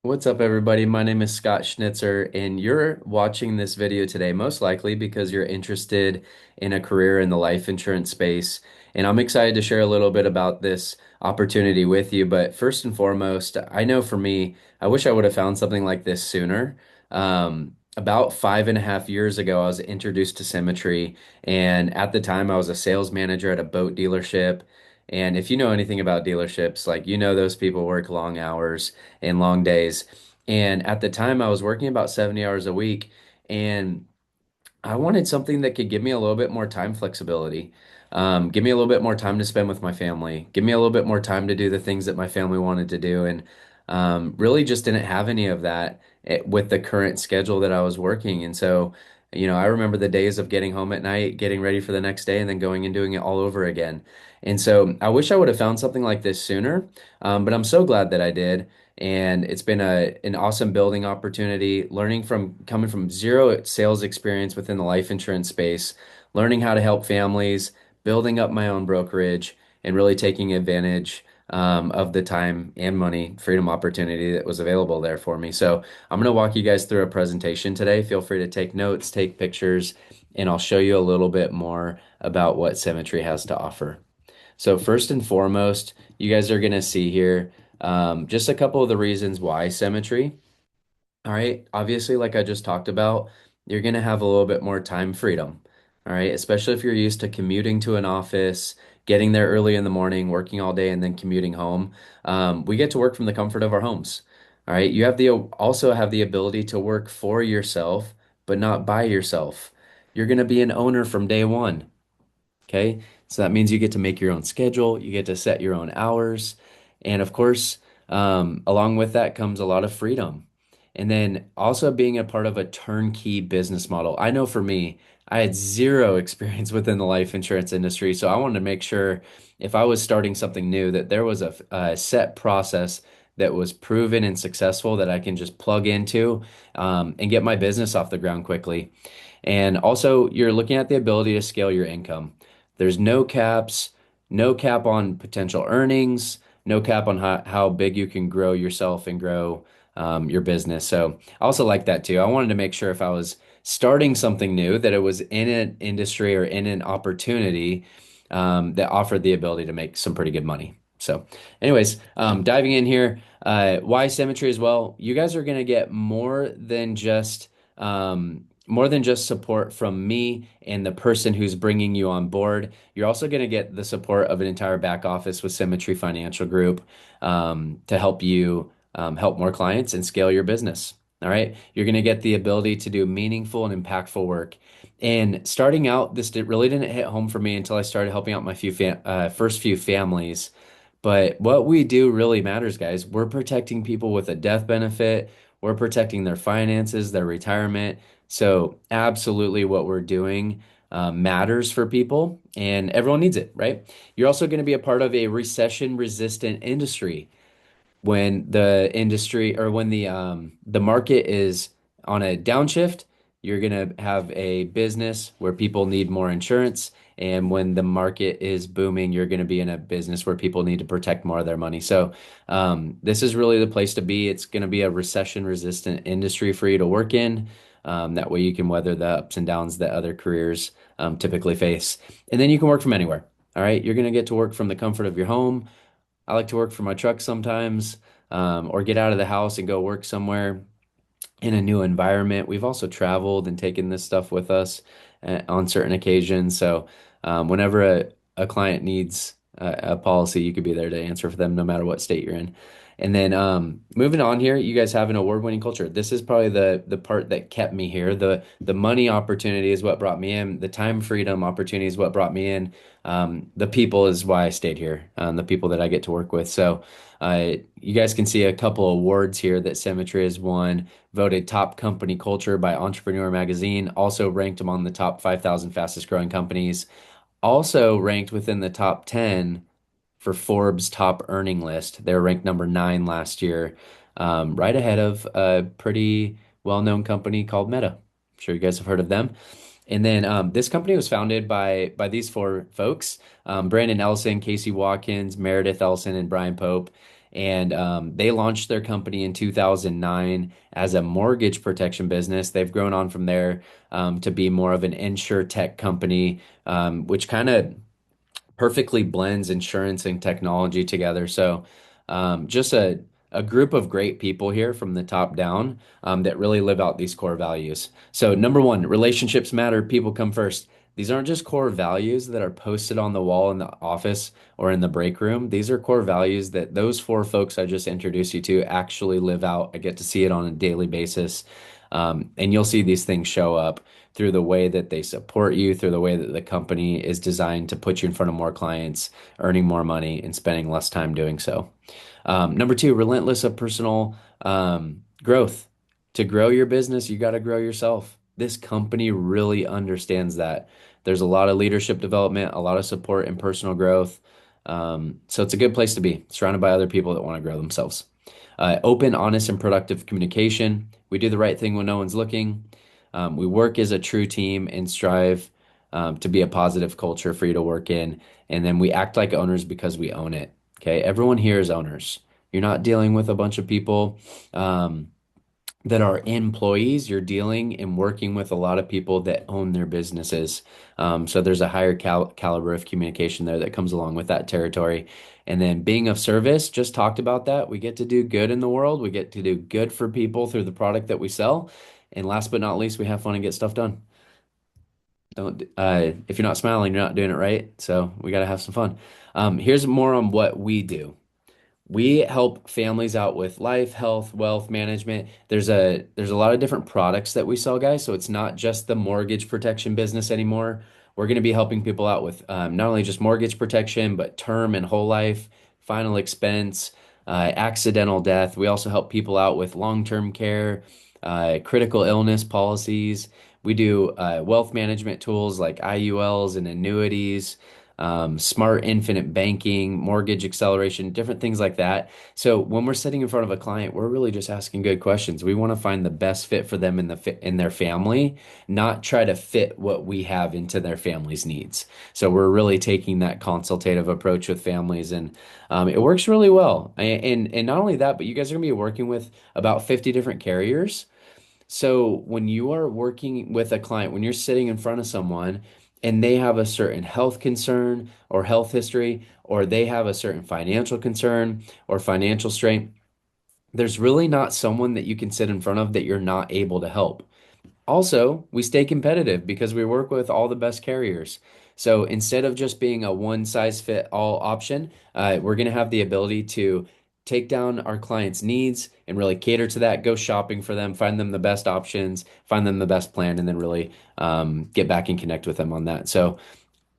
What's up, everybody? My name is Scott Schnitzer, and you're watching this video today most likely because you're interested in a career in the life insurance space. And I'm excited to share a little bit about this opportunity with you. But first and foremost, I know for me, I wish I would have found something like this sooner. About 5.5 years ago, I was introduced to Symmetry, and at the time, I was a sales manager at a boat dealership. And if you know anything about dealerships, like you know, those people work long hours and long days. And at the time, I was working about 70 hours a week, and I wanted something that could give me a little bit more time flexibility. Give me a little bit more time to spend with my family. Give me a little bit more time to do the things that my family wanted to do. And really just didn't have any of that with the current schedule that I was working. And so, I remember the days of getting home at night, getting ready for the next day, and then going and doing it all over again. And so I wish I would have found something like this sooner, but I'm so glad that I did. And it's been an awesome building opportunity, learning from coming from zero sales experience within the life insurance space, learning how to help families, building up my own brokerage, and really taking advantage of the time and money freedom opportunity that was available there for me. So I'm going to walk you guys through a presentation today. Feel free to take notes, take pictures, and I'll show you a little bit more about what Symmetry has to offer. So first and foremost, you guys are going to see here just a couple of the reasons why symmetry. All right. Obviously, like I just talked about, you're going to have a little bit more time freedom. All right. Especially if you're used to commuting to an office, getting there early in the morning, working all day, and then commuting home. We get to work from the comfort of our homes. All right. You have the also have the ability to work for yourself, but not by yourself. You're going to be an owner from day one. Okay. So that means you get to make your own schedule, you get to set your own hours. And of course, along with that comes a lot of freedom. And then also being a part of a turnkey business model. I know for me, I had zero experience within the life insurance industry. So I wanted to make sure if I was starting something new, that there was a set process that was proven and successful that I can just plug into and get my business off the ground quickly. And also, you're looking at the ability to scale your income. There's no caps, no cap on potential earnings, no cap on how big you can grow yourself and grow your business. So I also like that too. I wanted to make sure if I was starting something new, that it was in an industry or in an opportunity that offered the ability to make some pretty good money. So, anyways, diving in here, why symmetry as well? You guys are going to get more than just support from me and the person who's bringing you on board. You're also going to get the support of an entire back office with Symmetry Financial Group to help you help more clients and scale your business. All right. You're going to get the ability to do meaningful and impactful work. And starting out, really didn't hit home for me until I started helping out my first few families. But what we do really matters, guys. We're protecting people with a death benefit. We're protecting their finances, their retirement. So absolutely what we're doing matters for people and everyone needs it, right? You're also going to be a part of a recession resistant industry when the industry or when the market is on a downshift, you're gonna have a business where people need more insurance. And when the market is booming, you're gonna be in a business where people need to protect more of their money. So this is really the place to be. It's gonna be a recession resistant industry for you to work in. That way you can weather the ups and downs that other careers typically face. And then you can work from anywhere. All right. You're gonna get to work from the comfort of your home. I like to work from my truck sometimes, or get out of the house and go work somewhere in a new environment. We've also traveled and taken this stuff with us on certain occasions. So, whenever a client needs a policy, you could be there to answer for them no matter what state you're in. And then moving on here, you guys have an award-winning culture. This is probably the part that kept me here. The money opportunity is what brought me in. The time freedom opportunity is what brought me in. The people is why I stayed here. The people that I get to work with. So you guys can see a couple awards here that Symmetry has won. Voted top company culture by Entrepreneur Magazine. Also ranked among the top 5,000 fastest growing companies. Also ranked within the top 10 for Forbes top earning list. They were ranked number 9 last year, right ahead of a pretty well-known company called Meta. I'm sure you guys have heard of them. And then this company was founded by these four folks, Brandon Ellison, Casey Watkins, Meredith Ellison, and Brian Pope. And they launched their company in 2009 as a mortgage protection business. They've grown on from there to be more of an insure tech company, which kind of perfectly blends insurance and technology together. So, just a group of great people here from the top down that really live out these core values. So, number one, relationships matter, people come first. These aren't just core values that are posted on the wall in the office or in the break room. These are core values that those four folks I just introduced you to actually live out. I get to see it on a daily basis. And you'll see these things show up through the way that they support you, through the way that the company is designed to put you in front of more clients, earning more money, and spending less time doing so. Number two, relentless of personal growth. To grow your business, you got to grow yourself. This company really understands that. There's a lot of leadership development, a lot of support and personal growth. So it's a good place to be, surrounded by other people that want to grow themselves. Open, honest, and productive communication. We do the right thing when no one's looking. We work as a true team and strive to be a positive culture for you to work in. And then we act like owners because we own it. Okay. Everyone here is owners. You're not dealing with a bunch of people that are employees. You're dealing and working with a lot of people that own their businesses. So there's a higher caliber of communication there that comes along with that territory. And then being of service, just talked about that. We get to do good in the world. We get to do good for people through the product that we sell. And last but not least, we have fun and get stuff done. Don't if you're not smiling, you're not doing it right. So we got to have some fun. Here's more on what we do. We help families out with life, health, wealth management. There's a lot of different products that we sell, guys. So it's not just the mortgage protection business anymore. We're going to be helping people out with not only just mortgage protection, but term and whole life, final expense, accidental death. We also help people out with long-term care, critical illness policies. We do wealth management tools like IULs and annuities, smart infinite banking, mortgage acceleration, different things like that. So when we're sitting in front of a client, we're really just asking good questions. We want to find the best fit for them in their family, not try to fit what we have into their family's needs. So we're really taking that consultative approach with families, and it works really well. And not only that, but you guys are going to be working with about 50 different carriers. So when you are working with a client, when you're sitting in front of someone and they have a certain health concern or health history, or they have a certain financial concern or financial strain, there's really not someone that you can sit in front of that you're not able to help. Also, we stay competitive because we work with all the best carriers. So instead of just being a one size fit all option, we're going to have the ability to take down our clients' needs and really cater to that, go shopping for them, find them the best options, find them the best plan, and then really get back and connect with them on that. So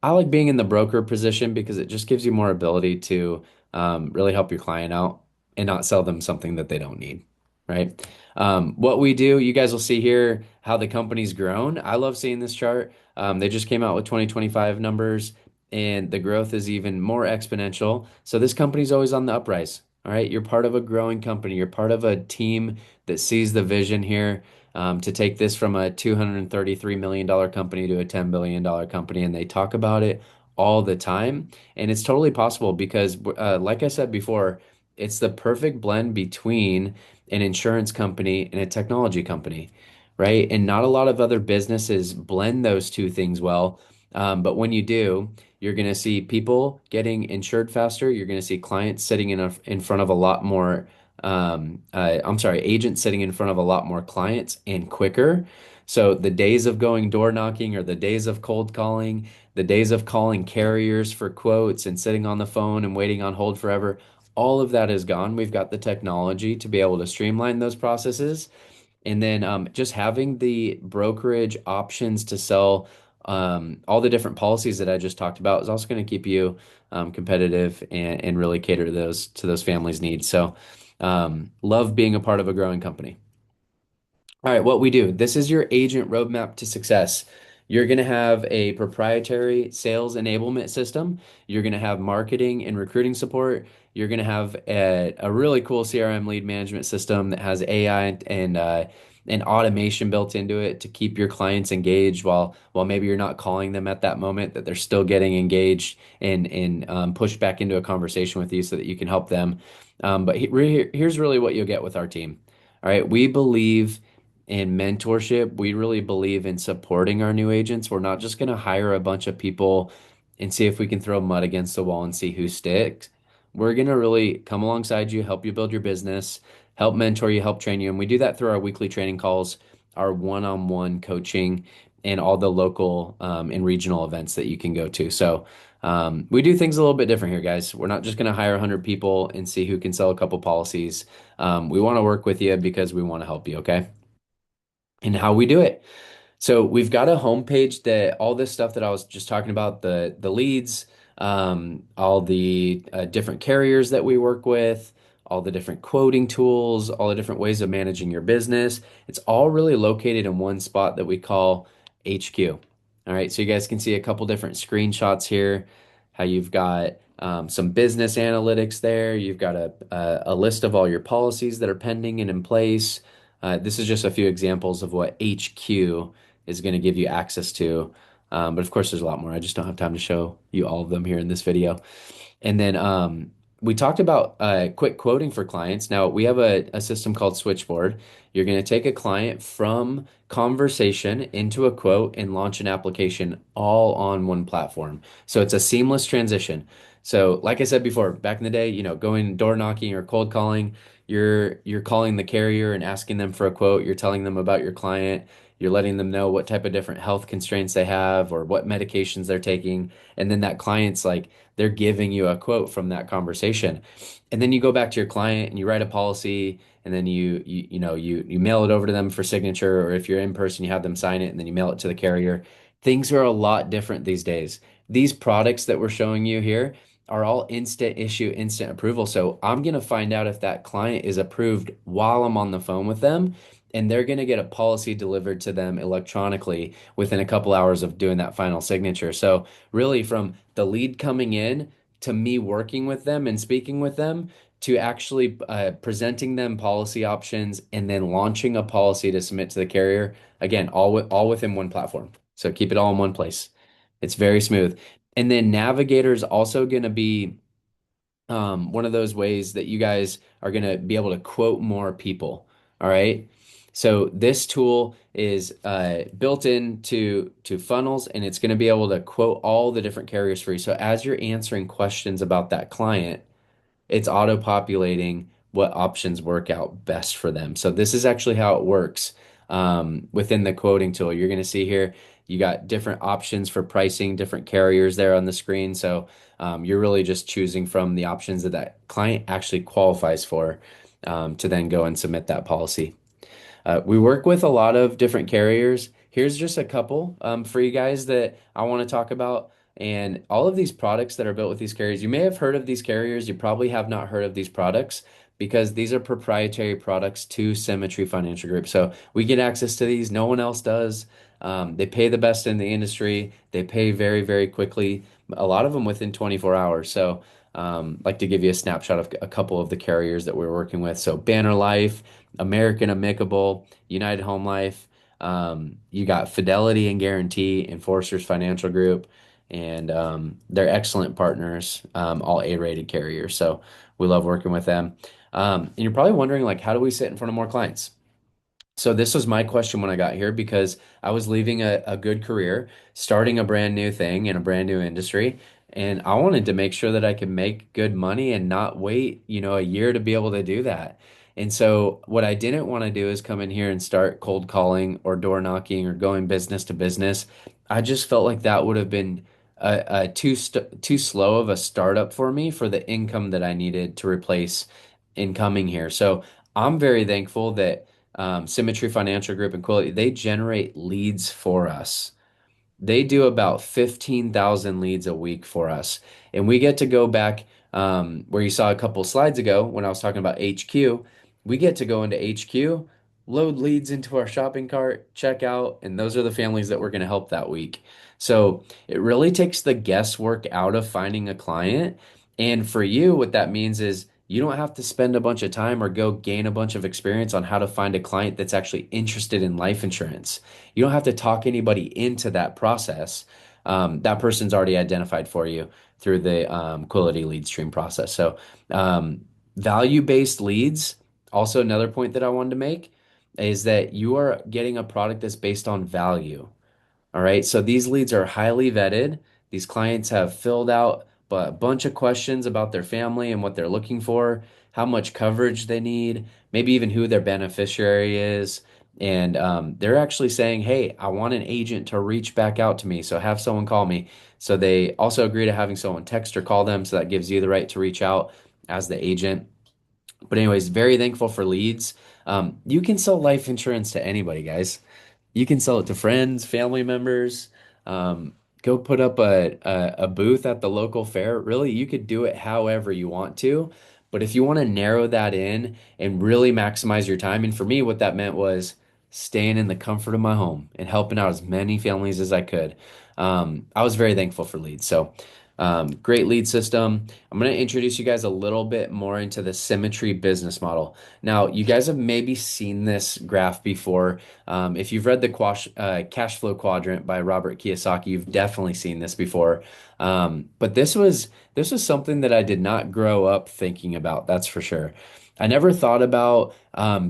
I like being in the broker position because it just gives you more ability to really help your client out and not sell them something that they don't need, right? What we do, you guys will see here how the company's grown. I love seeing this chart. They just came out with 2025 numbers, and the growth is even more exponential. So this company's always on the uprise. All right, you're part of a growing company. You're part of a team that sees the vision here to take this from a $233 million company to a $10 billion company. And they talk about it all the time. And it's totally possible because, like I said before, it's the perfect blend between an insurance company and a technology company, right? And not a lot of other businesses blend those two things well. But when you do, you're going to see people getting insured faster. You're going to see clients sitting in front of a lot more I'm sorry, agents sitting in front of a lot more clients and quicker. So the days of going door knocking or the days of cold calling, the days of calling carriers for quotes and sitting on the phone and waiting on hold forever, all of that is gone. We've got the technology to be able to streamline those processes. And then just having the brokerage options to sell all the different policies that I just talked about is also going to keep you competitive and really cater to those families' needs. So love being a part of a growing company. All right, what we do. This is your agent roadmap to success. You're going to have a proprietary sales enablement system. You're going to have marketing and recruiting support. You're going to have a really cool CRM lead management system that has AI and and automation built into it to keep your clients engaged while maybe you're not calling them at that moment, that they're still getting engaged and pushed back into a conversation with you so that you can help them. But here's really what you'll get with our team. All right, we believe in mentorship. We really believe in supporting our new agents. We're not just going to hire a bunch of people and see if we can throw mud against the wall and see who sticks. We're going to really come alongside you, help you build your business, help mentor you, help train you. And we do that through our weekly training calls, our one-on-one coaching, and all the local and regional events that you can go to. So we do things a little bit different here, guys. We're not just going to hire 100 people and see who can sell a couple policies. We want to work with you because we want to help you, okay? And how we do it. So we've got a homepage that all this stuff that I was just talking about, the leads, all the different carriers that we work with, all the different quoting tools, all the different ways of managing your business. It's all really located in one spot that we call HQ. All right, so you guys can see a couple different screenshots here, how you've got some business analytics there. You've got a list of all your policies that are pending and in place. This is just a few examples of what HQ is going to give you access to. But of course, there's a lot more. I just don't have time to show you all of them here in this video. And then we talked about quick quoting for clients. Now, we have a system called Switchboard. You're going to take a client from conversation into a quote and launch an application all on one platform. So it's a seamless transition. So, like I said before, back in the day, going door knocking or cold calling, you're calling the carrier and asking them for a quote. You're telling them about your client. You're letting them know what type of different health constraints they have or what medications they're taking. And then that client's like, they're giving you a quote from that conversation. And then you go back to your client and you write a policy and then you mail it over to them for signature, or if you're in person, you have them sign it and then you mail it to the carrier. Things are a lot different these days. These products that we're showing you here are all instant issue, instant approval. So I'm going to find out if that client is approved while I'm on the phone with them, and they're going to get a policy delivered to them electronically within a couple hours of doing that final signature. So really, from the lead coming in to me working with them and speaking with them to actually presenting them policy options and then launching a policy to submit to the carrier, again, all within one platform. So keep it all in one place. It's very smooth. And then Navigator is also going to be one of those ways that you guys are going to be able to quote more people. All right. So this tool is built into funnels, and it's going to be able to quote all the different carriers for you. So as you're answering questions about that client, it's auto-populating what options work out best for them. So this is actually how it works within the quoting tool. You're going to see here, you got different options for pricing, different carriers there on the screen. So you're really just choosing from the options that that client actually qualifies for to then go and submit that policy. We work with a lot of different carriers. Here's just a couple for you guys that I want to talk about. And all of these products that are built with these carriers, you may have heard of these carriers. You probably have not heard of these products because these are proprietary products to Symmetry Financial Group. So we get access to these. No one else does. They pay the best in the industry. They pay very, very quickly. A lot of them within 24 hours. So like to give you a snapshot of a couple of the carriers that we're working with. So Banner Life, American Amicable, United Home Life. You got Fidelity and Guarantee, Enforcers Financial Group, and they're excellent partners, all A-rated carriers. So we love working with them. And you're probably wondering, like, how do we sit in front of more clients? So this was my question when I got here because I was leaving a good career, starting a brand new thing in a brand new industry, and I wanted to make sure that I could make good money and not wait, a year to be able to do that. And so what I didn't want to do is come in here and start cold calling or door knocking or going business to business. I just felt like that would have been a too slow of a startup for me for the income that I needed to replace in coming here. So I'm very thankful that Symmetry Financial Group and Quality, they generate leads for us. They do about 15,000 leads a week for us. And we get to go back where you saw a couple slides ago when I was talking about HQ. We get to go into HQ, load leads into our shopping cart, check out, and those are the families that we're going to help that week. So it really takes the guesswork out of finding a client. And for you, what that means is You don't have to spend a bunch of time or go gain a bunch of experience on how to find a client that's actually interested in life insurance. You don't have to talk anybody into that process. That person's already identified for you through the quality lead stream process. So, value-based leads, also another point that I wanted to make is that you are getting a product that's based on value. All right. So these leads are highly vetted. These clients have filled out a bunch of questions about their family and what they're looking for, how much coverage they need, maybe even who their beneficiary is. And they're actually saying, hey, I want an agent to reach back out to me. So have someone call me. So they also agree to having someone text or call them. So that gives you the right to reach out as the agent. But, anyways, very thankful for leads. You can sell life insurance to anybody, guys. You can sell it to friends, family members. Um, Go put up a booth at the local fair. Really, you could do it however you want to. But if you want to narrow that in and really maximize your time, and for me, what that meant was staying in the comfort of my home and helping out as many families as I could. I was very thankful for leads. So, great lead system. I'm going to introduce you guys a little bit more into the Symmetry business model. Now, you guys have maybe seen this graph before. If you've read the cash flow quadrant by Robert Kiyosaki, you've definitely seen this before. But this was something that I did not grow up thinking about. That's for sure. I never thought about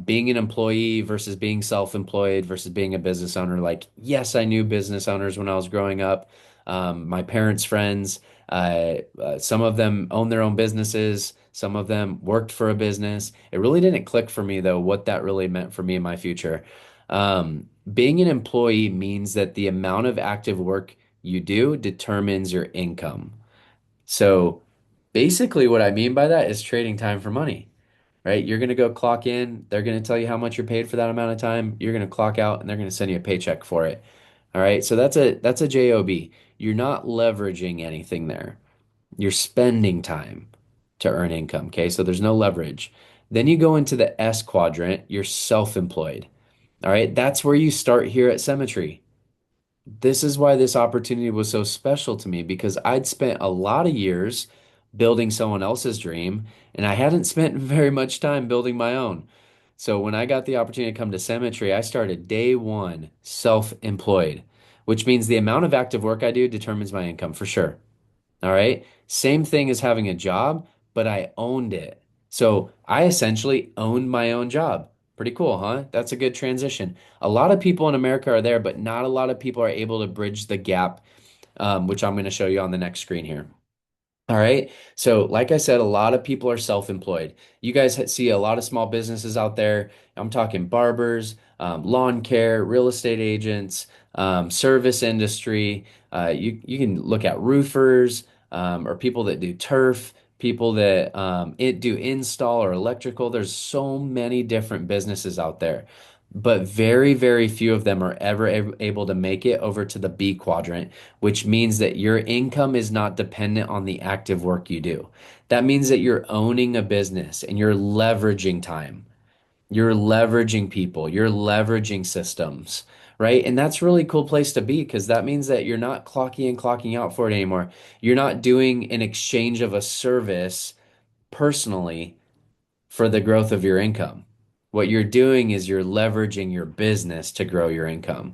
being an employee versus being self-employed versus being a business owner. Like, yes, I knew business owners when I was growing up. My parents' friends, some of them own their own businesses. Some of them worked for a business. It really didn't click for me, though, what that really meant for me in my future. Being an employee means that the amount of active work you do determines your income. So basically, what I mean by that is trading time for money, right? You're going to go clock in. They're going to tell you how much you're paid for that amount of time. You're going to clock out and they're going to send you a paycheck for it. All right. So that's a job. You're not leveraging anything there. You're spending time to earn income. Okay. So there's no leverage. Then you go into the S quadrant, you're self-employed. All right. That's where you start here at Symmetry. This is why this opportunity was so special to me because I'd spent a lot of years building someone else's dream and I hadn't spent very much time building my own. So when I got the opportunity to come to Symmetry, I started day one self-employed, which means the amount of active work I do determines my income for sure. All right. Same thing as having a job, but I owned it. So I essentially owned my own job. Pretty cool, huh? That's a good transition. A lot of people in America are there, but not a lot of people are able to bridge the gap, which I'm going to show you on the next screen here. All right. So, like I said, a lot of people are self-employed. You guys see a lot of small businesses out there. I'm talking barbers, lawn care, real estate agents, service industry. You can look at roofers, or people that do turf, people that do install or electrical. There's so many different businesses out there, but very, very few of them are ever able to make it over to the B quadrant, which means that your income is not dependent on the active work you do. That means that you're owning a business and you're leveraging time. You're leveraging people, you're leveraging systems, right? And that's a really cool place to be because that means that you're not clocking in, clocking out for it anymore. You're not doing an exchange of a service personally for the growth of your income. What you're doing is you're leveraging your business to grow your income.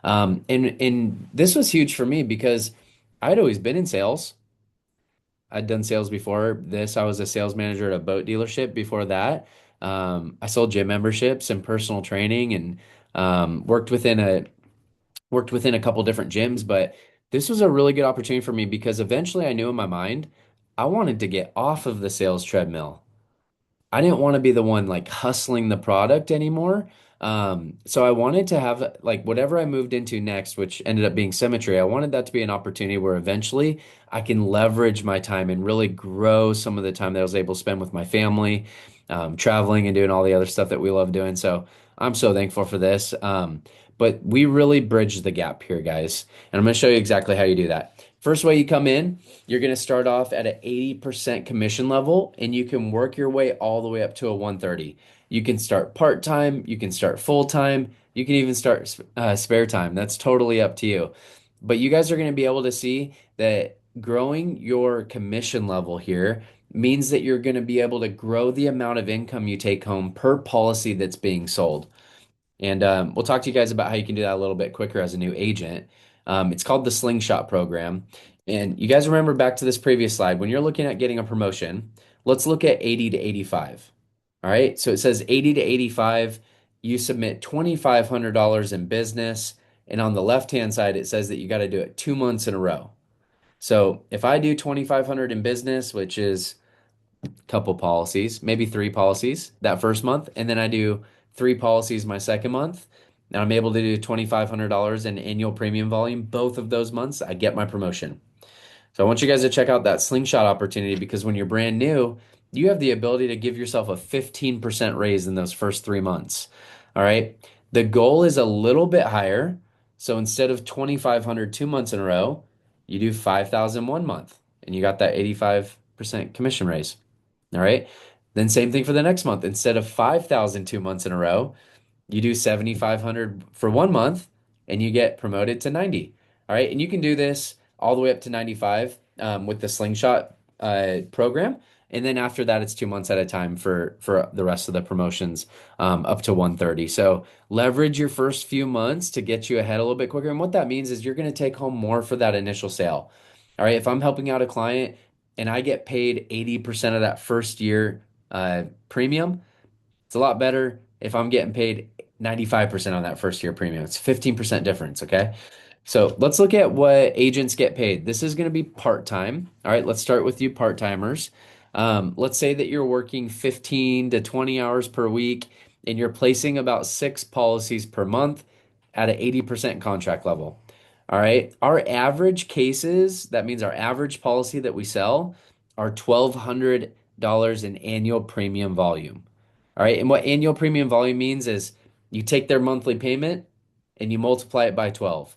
And this was huge for me because I'd always been in sales. I'd done sales before this. I was a sales manager at a boat dealership before that. I sold gym memberships and personal training and worked within a couple different gyms, but this was a really good opportunity for me because eventually I knew in my mind I wanted to get off of the sales treadmill. I didn't want to be the one like hustling the product anymore. So I wanted to have like whatever I moved into next, which ended up being Symmetry. I wanted that to be an opportunity where eventually I can leverage my time and really grow some of the time that I was able to spend with my family, traveling and doing all the other stuff that we love doing. So I'm so thankful for this. But we really bridge the gap here, guys. And I'm going to show you exactly how you do that. First way you come in, you're going to start off at an 80% commission level and you can work your way all the way up to a 130. You can start part-time, you can start full-time, you can even start spare time. That's totally up to you. But you guys are going to be able to see that growing your commission level here means that you're going to be able to grow the amount of income you take home per policy that's being sold. And we'll talk to you guys about how you can do that a little bit quicker as a new agent. It's called the Slingshot program. And you guys remember back to this previous slide, when you're looking at getting a promotion, let's look at 80 to 85. All right. So it says 80 to 85, you submit $2,500 in business. And on the left-hand side, it says that you got to do it 2 months in a row. So if I do 2,500 in business, which is couple policies, maybe three policies that first month, and then I do three policies my second month, and I'm able to do $2,500 in annual premium volume both of those months, I get my promotion. So I want you guys to check out that slingshot opportunity because when you're brand new, you have the ability to give yourself a 15% raise in those first 3 months. All right. The goal is a little bit higher. So instead of 2,500 2 months in a row, you do 5,000 1 month and you got that 85% commission raise. All right. Then same thing for the next month. Instead of 5,000 2 months in a row, you do 7,500 for 1 month and you get promoted to 90. All right. And you can do this all the way up to 95 with the slingshot program. And then after that, it's 2 months at a time for the rest of the promotions up to 130. So leverage your first few months to get you ahead a little bit quicker. And what that means is you're going to take home more for that initial sale. All right. If I'm helping out a client and I get paid 80% of that first year premium, it's a lot better if I'm getting paid 95% on that first year premium. It's 15% difference, okay? So let's look at what agents get paid. This is going to be part-time. All right, let's start with you part-timers. Let's say that you're working 15 to 20 hours per week and you're placing about six policies per month at an 80% contract level. All right, our average cases, that means our average policy that we sell, are $1,200 in annual premium volume. All right. And what annual premium volume means is you take their monthly payment and you multiply it by 12.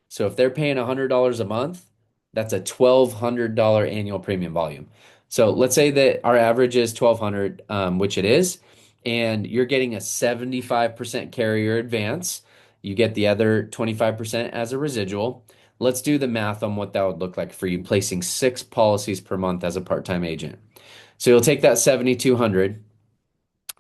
So if they're paying $100 a month, that's a $1,200 annual premium volume. So let's say that our average is 1,200, which it is, and you're getting a 75% carrier advance. You get the other 25% as a residual. Let's do the math on what that would look like for you placing six policies per month as a part-time agent. So you'll take that 7,200.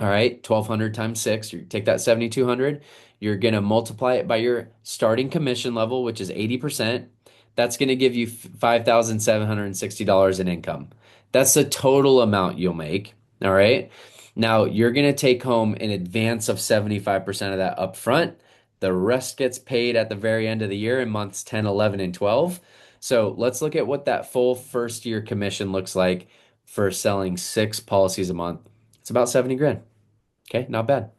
All right, 1,200 times six, you take that 7,200, you're going to multiply it by your starting commission level, which is 80%. That's going to give you $5,760 in income. That's the total amount you'll make. All right. Now you're going to take home an advance of 75% of that upfront. The rest gets paid at the very end of the year in months 10, 11, and 12. So let's look at what that full first year commission looks like for selling six policies a month. It's about 70 grand. Okay, not bad.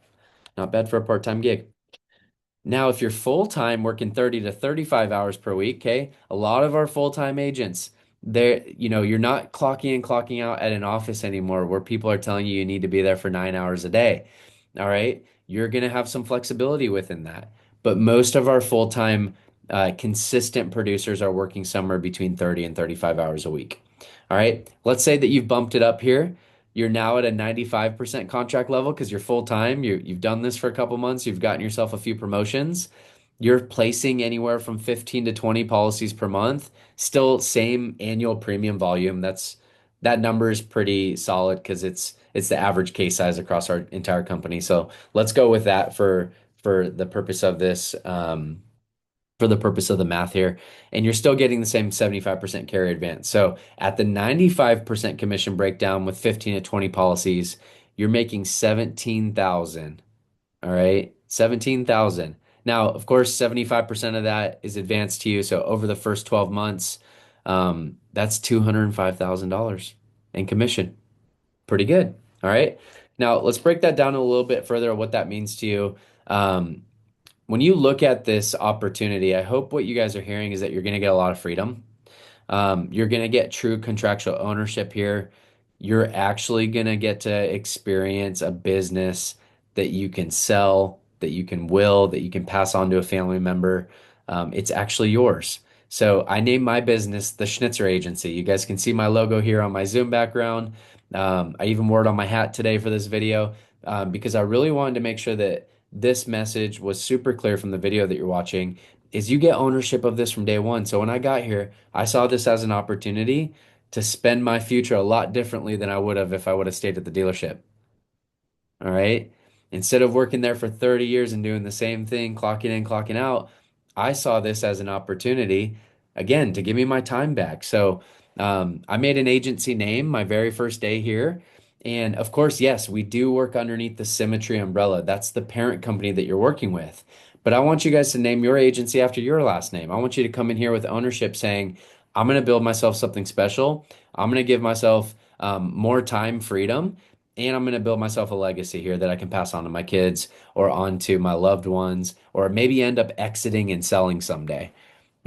Not bad for a part-time gig. Now, if you're full-time working 30 to 35 hours per week, okay, a lot of our full-time agents, you're not clocking in, clocking out at an office anymore where people are telling you need to be there for 9 hours a day. All right, you're gonna have some flexibility within that. But most of our full-time consistent producers are working somewhere between 30 and 35 hours a week. All right, let's say that you've bumped it up here. You're now at a 95% contract level because you're full time. You've done this for a couple months. You've gotten yourself a few promotions. You're placing anywhere from 15 to 20 policies per month. Still same annual premium volume. That number is pretty solid because it's the average case size across our entire company. So let's go with that for the purpose of this. For the purpose of the math here, and you're still getting the same 75% carry advance. So at the 95% commission breakdown with 15 to 20 policies, you're making 17,000. All right, 17,000. Now, of course, 75% of that is advanced to you. So over the first 12 months, that's $205,000 in commission. Pretty good. All right. Now let's break that down a little bit further, what that means to you. When you look at this opportunity, I hope what you guys are hearing is that you're going to get a lot of freedom. You're going to get true contractual ownership here. You're actually going to get to experience a business that you can sell, that you can will, that you can pass on to a family member. It's actually yours. So I named my business the Schnitzer Agency. You guys can see my logo here on my Zoom background. I even wore it on my hat today for this video because I really wanted to make sure that this message was super clear from the video that you're watching is you get ownership of this from day one. So when I got here, I saw this as an opportunity to spend my future a lot differently than I would have if I would have stayed at the dealership. All right. Instead of working there for 30 years and doing the same thing, clocking in, clocking out, I saw this as an opportunity, again, to give me my time back. So I made an agency name my very first day here. And of course, yes, we do work underneath the Symmetry umbrella. That's the parent company that you're working with. But I want you guys to name your agency after your last name. I want you to come in here with ownership saying, I'm going to build myself something special. I'm going to give myself more time freedom and I'm going to build myself a legacy here that I can pass on to my kids or on to my loved ones, or maybe end up exiting and selling someday.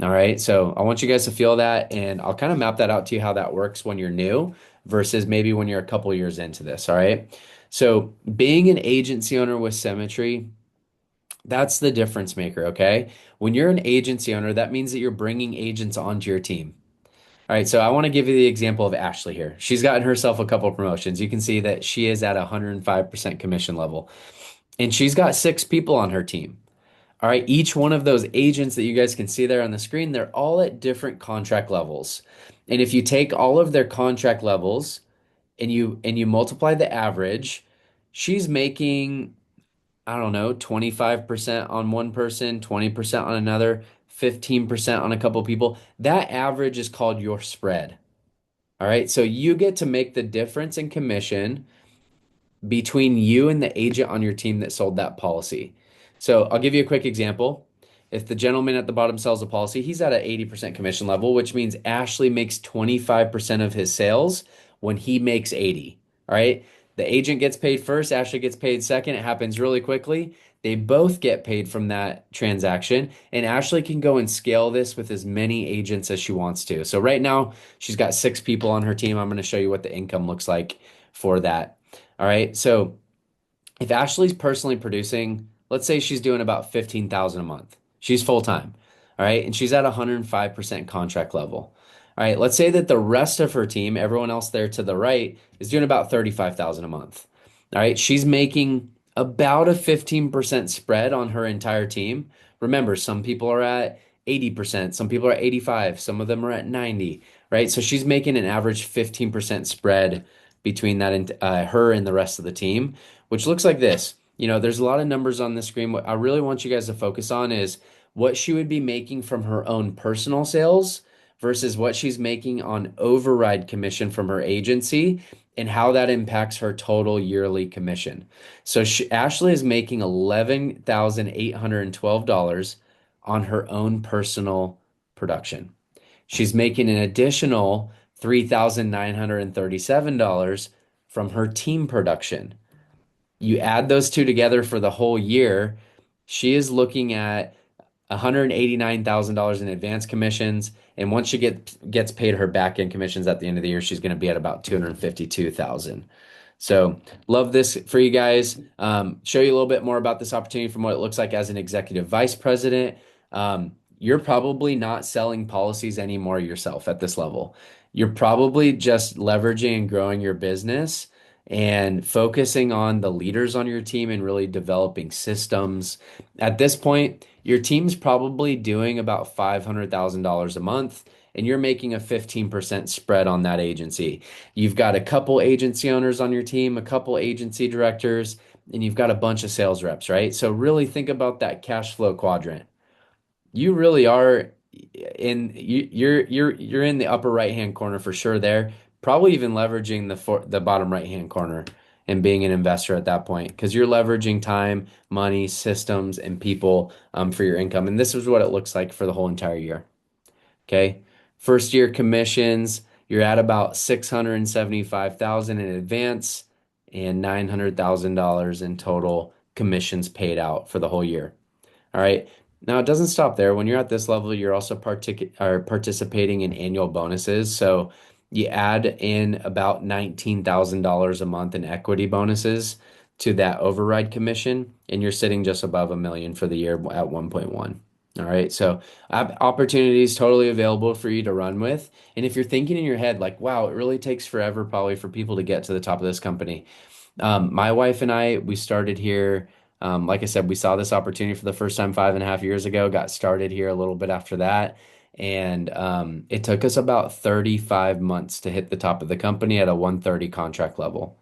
All right. So I want you guys to feel that, and I'll kind of map that out to you how that works when you're new versus maybe when you're a couple years into this. All right. So being an agency owner with Symmetry, that's the difference maker. Okay. When you're an agency owner, that means that you're bringing agents onto your team. All right, so I want to give you the example of Ashley here. She's gotten herself a couple promotions. You can see that she is at 105% commission level, and she's got 6 people on her team. All right, each one of those agents that you guys can see there on the screen, they're all at different contract levels. And if you take all of their contract levels and you multiply the average, she's making, I don't know, 25% on one person, 20% on another, 15% on a couple people. That average is called your spread. All right. So you get to make the difference in commission between you and the agent on your team that sold that policy. So I'll give you a quick example. If the gentleman at the bottom sells a policy, he's at an 80% commission level, which means Ashley makes 25% of his sales when he makes 80. All right. The agent gets paid first, Ashley gets paid second. It happens really quickly. They both get paid from that transaction, and Ashley can go and scale this with as many agents as she wants to. So right now, she's got 6 people on her team. I'm going to show you what the income looks like for that. All right. So if Ashley's personally producing, let's say she's doing about 15,000 a month. She's full time. All right. And she's at 105% contract level. All right. Let's say that the rest of her team, everyone else there to the right, is doing about 35,000 a month. All right. She's making about a 15% spread on her entire team. Remember, some people are at 80%, some people are at 85, some of them are at 90, right? So she's making an average 15% spread between that and her and the rest of the team, which looks like this. There's a lot of numbers on the screen. What I really want you guys to focus on is what she would be making from her own personal sales versus what she's making on override commission from her agency and how that impacts her total yearly commission. So Ashley is making $11,812 on her own personal production. She's making an additional $3,937 from her team production. You add those two together for the whole year, she is looking at $189,000 in advance commissions. And once she gets paid her back end commissions at the end of the year, she's going to be at about 252,000. So love this for you guys. Show you a little bit more about this opportunity from what it looks like as an executive vice president. You're probably not selling policies anymore yourself at this level. You're probably just leveraging and growing your business and focusing on the leaders on your team and really developing systems. At this point, your team's probably doing about $500,000 a month, and you're making a 15% spread on that agency. You've got a couple agency owners on your team, a couple agency directors, and you've got a bunch of sales reps, right? So really think about that cash flow quadrant. You really are you're in the upper right hand corner for sure there. Probably even leveraging the bottom right hand corner and being an investor at that point because you're leveraging time, money, systems, and people for your income. And this is what it looks like for the whole entire year. Okay. First year commissions, you're at about 675,000 in advance and $900,000 in total commissions paid out for the whole year. All right. Now it doesn't stop there. When you're at this level, you're also participating in annual bonuses. So you add in about $19,000 a month in equity bonuses to that override commission, and you're sitting just above $1 million for the year at 1.1. All right. So opportunities totally available for you to run with. And if you're thinking in your head, like, wow, it really takes forever probably for people to get to the top of this company. My wife and I, we started here. Like I said, we saw this opportunity for the first time 5.5 years ago, got started here a little bit after that. And it took us about 35 months to hit the top of the company at a 130 contract level.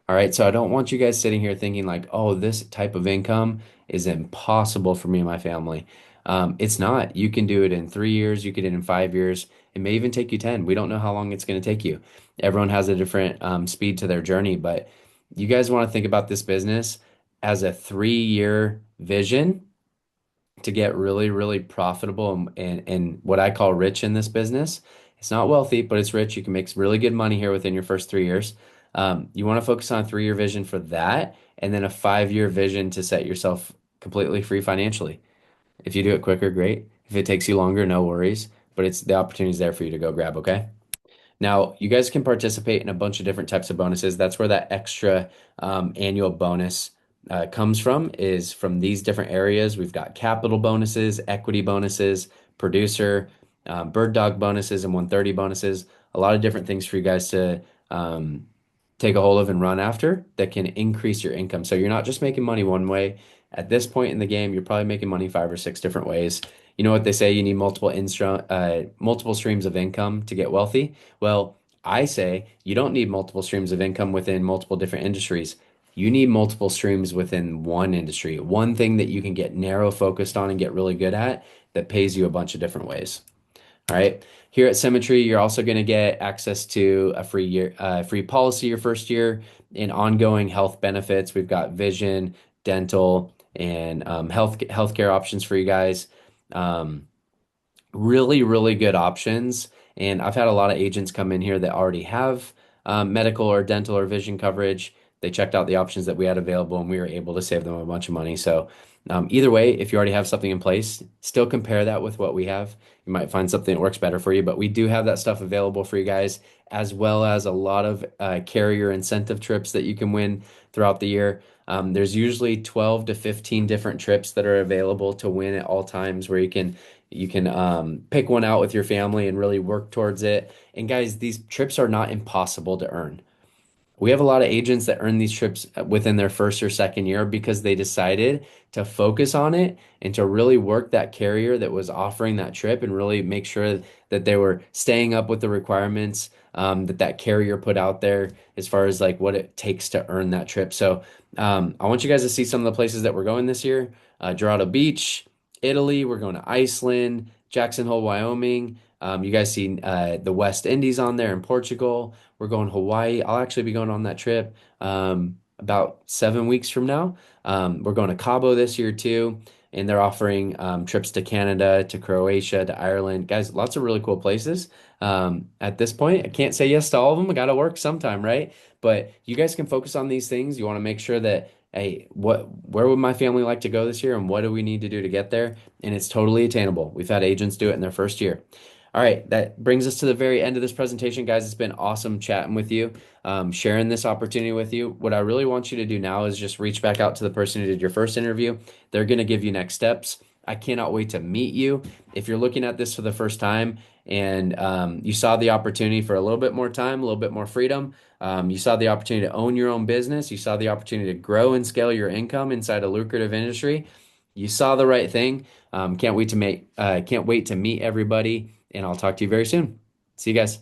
All right, so I don't want you guys sitting here thinking like, oh, this type of income is impossible for me and my family. It's not. You can do it in 3 years, you can do it in 5 years. It may even take you 10. We don't know how long it's going to take you. Everyone has a different speed to their journey, but you guys want to think about this business as a 3-year vision to get really, really profitable and what I call rich in this business. It's not wealthy, but it's rich. You can make really good money here within your first 3 years. You want to focus on a 3-year vision for that, and then a 5-year vision to set yourself completely free financially. If you do it quicker, great. If it takes you longer, no worries. But it's the opportunity is there for you to go grab, okay? Now, you guys can participate in a bunch of different types of bonuses. That's where that extra annual bonus comes from, is from these different areas. We've got capital bonuses, equity bonuses, producer, bird dog bonuses, and 130 bonuses. A lot of different things for you guys to um, take a hold of and run after that can increase your income. So you're not just making money one way. At this point in the game, you're probably making money 5 or 6 different ways. You know what they say, you need multiple streams of income to get wealthy. Well, I say you don't need multiple streams of income within multiple different industries. You need multiple streams within one industry, one thing that you can get narrow focused on and get really good at that pays you a bunch of different ways. All right. Here at Symmetry, you're also going to get access to a free policy your first year and ongoing health benefits. We've got vision, dental, and healthcare options for you guys. Um, Really, really good options. And I've had a lot of agents come in here that already have medical or dental or vision coverage. They checked out the options that we had available and we were able to save them a bunch of money. So, either way, if you already have something in place, still compare that with what we have. You might find something that works better for you, but we do have that stuff available for you guys, as well as a lot of carrier incentive trips that you can win throughout the year. There's usually 12 to 15 different trips that are available to win at all times where you can pick one out with your family and really work towards it. And guys, these trips are not impossible to earn. We have a lot of agents that earn these trips within their first or second year because they decided to focus on it and to really work that carrier that was offering that trip and really make sure that they were staying up with the requirements that carrier put out there as far as like what it takes to earn that trip. So I want you guys to see some of the places that we're going this year. Dorado Beach, Italy. We're going to Iceland, Jackson Hole, Wyoming. You guys see the West Indies on there in Portugal. We're going Hawaii. I'll actually be going on that trip about 7 weeks from now. We're going to Cabo this year too, and they're offering trips to Canada, to Croatia, to Ireland. Guys, lots of really cool places. At this point, I can't say yes to all of them. I got to work sometime, right? But you guys can focus on these things. You want to make sure that, hey, where would my family like to go this year, and what do we need to do to get there? And it's totally attainable. We've had agents do it in their first year. All right, that brings us to the very end of this presentation, guys. It's been awesome chatting with you, sharing this opportunity with you. What I really want you to do now is just reach back out to the person who did your first interview. They're going to give you next steps. I cannot wait to meet you. If you're looking at this for the first time and you saw the opportunity for a little bit more time, a little bit more freedom, you saw the opportunity to own your own business, you saw the opportunity to grow and scale your income inside a lucrative industry, you saw the right thing. Can't wait to meet everybody, and I'll talk to you very soon. See you guys.